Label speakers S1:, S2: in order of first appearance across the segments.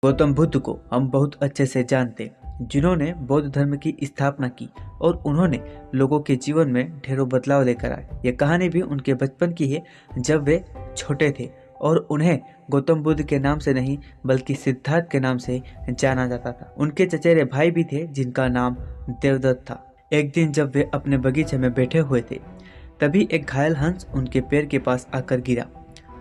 S1: गौतम बुद्ध को हम बहुत अच्छे से जानते हैं, जिन्होंने बौद्ध धर्म की स्थापना की और उन्होंने लोगों के जीवन में ढेरों बदलाव लेकर आए। ये कहानी भी उनके बचपन की है, जब वे छोटे थे और उन्हें गौतम बुद्ध के नाम से नहीं बल्कि सिद्धार्थ के नाम से जाना जाता था। उनके चचेरे भाई भी थे जिनका नाम देवदत्त था। एक दिन जब वे अपने बगीचे में बैठे हुए थे, तभी एक घायल हंस उनके पैर के पास आकर गिरा।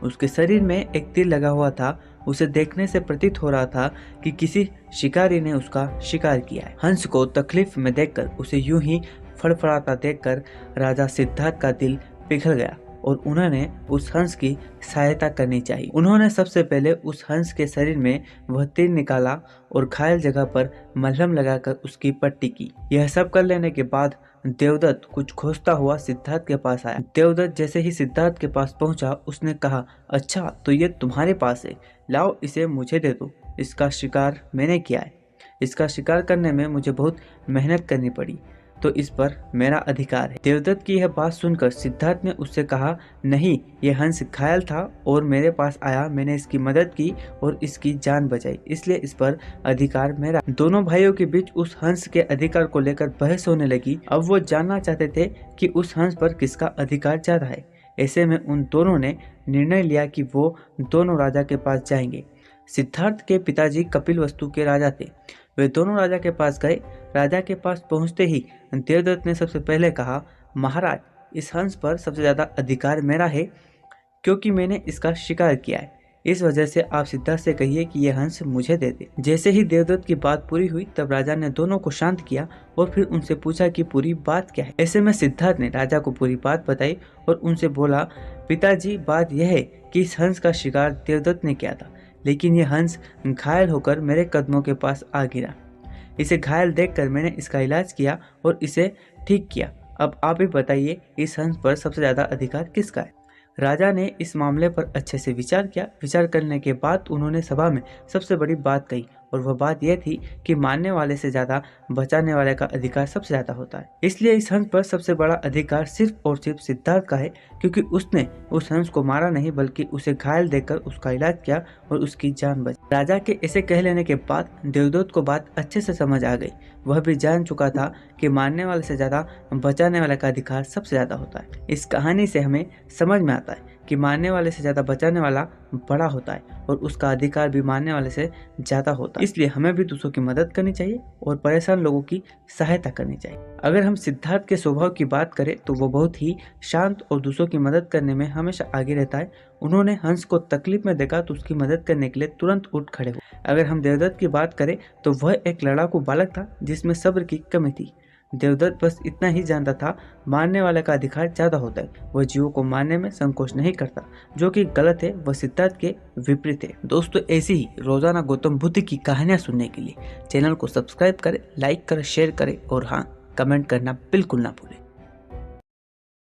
S1: उसके शरीर में एक तीर लगा हुआ था। उसे देखने से प्रतीत हो रहा था कि किसी शिकारी ने उसका शिकार किया है। हंस को तकलीफ में देखकर, उसे यूं ही फड़फड़ाता देखकर राजा सिद्धार्थ का दिल पिघल गया और उन्होंने उस हंस की सहायता करनी चाहिए। उन्होंने सबसे पहले उस हंस के शरीर में वह तीर निकाला और घायल जगह पर मलहम लगाकर उसकी पट्टी की। यह सब कर लेने के बाद देवदत्त कुछ खोजता हुआ सिद्धार्थ के पास आया। देवदत्त जैसे ही सिद्धार्थ के पास पहुंचा, उसने कहा, अच्छा तो ये तुम्हारे पास है, लाओ इसे मुझे दे दो। इसका शिकार मैंने किया है। इसका शिकार करने में मुझे बहुत मेहनत करनी पड़ी, तो इस पर मेरा अधिकार है। देवदत्त की यह बात सुनकर सिद्धार्थ ने उससे कहा, नहीं, ये हंस घायल था और मेरे पास आया, मैंने इसकी मदद की और इसकी जान बचाई, इसलिए इस पर अधिकार मेरा। दोनों भाइयों के बीच उस हंस के अधिकार को लेकर बहस होने लगी। अब वो जानना चाहते थे कि उस हंस पर किसका अधिकार ज्यादा है। ऐसे में उन दोनों ने निर्णय लिया कि वो दोनों राजा के पास जाएंगे। सिद्धार्थ के पिताजी कपिलवस्तु के राजा थे। वे दोनों राजा के पास गए। राजा के पास पहुंचते ही देवदत्त ने सबसे पहले कहा, महाराज, इस हंस पर सबसे ज्यादा अधिकार मेरा है, क्योंकि मैंने इसका शिकार किया है। इस वजह से आप सिद्धार्थ से कहिए कि यह हंस मुझे दे दे। जैसे ही देवदत्त की बात पूरी हुई, तब राजा ने दोनों को शांत किया और फिर उनसे पूछा कि पूरी बात क्या है। ऐसे में सिद्धार्थ ने राजा को पूरी बात बताई और उनसे बोला, पिताजी, बात यह है कि इस हंस का शिकार देवदत्त ने किया था, लेकिन यह हंस घायल होकर मेरे कदमों के पास आ गिरा। इसे घायल देखकर मैंने इसका इलाज किया और इसे ठीक किया। अब आप ही बताइए, इस हंस पर सबसे ज्यादा अधिकार किसका है। राजा ने इस मामले पर अच्छे से विचार किया। विचार करने के बाद उन्होंने सभा में सबसे बड़ी बात कही, और वह बात यह थी कि मारने वाले से ज्यादा बचाने वाले का अधिकार सबसे ज्यादा होता है। इसलिए इस हंस पर सबसे बड़ा अधिकार सिर्फ और सिर्फ सिद्धार्थ का है, क्योंकि उसने उस हंस को मारा नहीं बल्कि उसे घायल देकर उसका इलाज किया और उसकी जान बचाई। राजा के ऐसे कह लेने के बाद देवदत्त को बात अच्छे से समझ आ गई। वह भी जान चुका था कि मारने वाले से ज्यादा बचाने वाले का अधिकार सबसे ज्यादा होता है। इस कहानी से हमें समझ में आता है कि मारने वाले से ज्यादा बचाने वाला बड़ा होता है और उसका अधिकार भी मारने वाले से ज्यादा होता है। इसलिए हमें भी दूसरों की मदद करनी चाहिए और परेशान लोगों की सहायता करनी चाहिए। अगर हम सिद्धार्थ के स्वभाव की बात करें तो वो बहुत ही शांत और दूसरों की मदद करने में हमेशा आगे रहता है। उन्होंने हंस को तकलीफ में देखा तो उसकी मदद करने के लिए तुरंत उठ खड़े हुए। अगर हम देवदत्त की बात करें तो वह एक लड़ाकू बालक था जिसमें सब्र की कमी थी। देवदत्त बस इतना ही जानता था, मारने वाले का अधिकार ज्यादा होता है। वह जीवों को मारने में संकोच नहीं करता, जो कि गलत है। वह सिद्धार्थ के विपरीत है। दोस्तों, ऐसी ही रोजाना गौतम बुद्ध की कहानियां सुनने के लिए चैनल को सब्सक्राइब करें, लाइक करें, शेयर करें और हाँ, कमेंट करना बिल्कुल ना भूलें।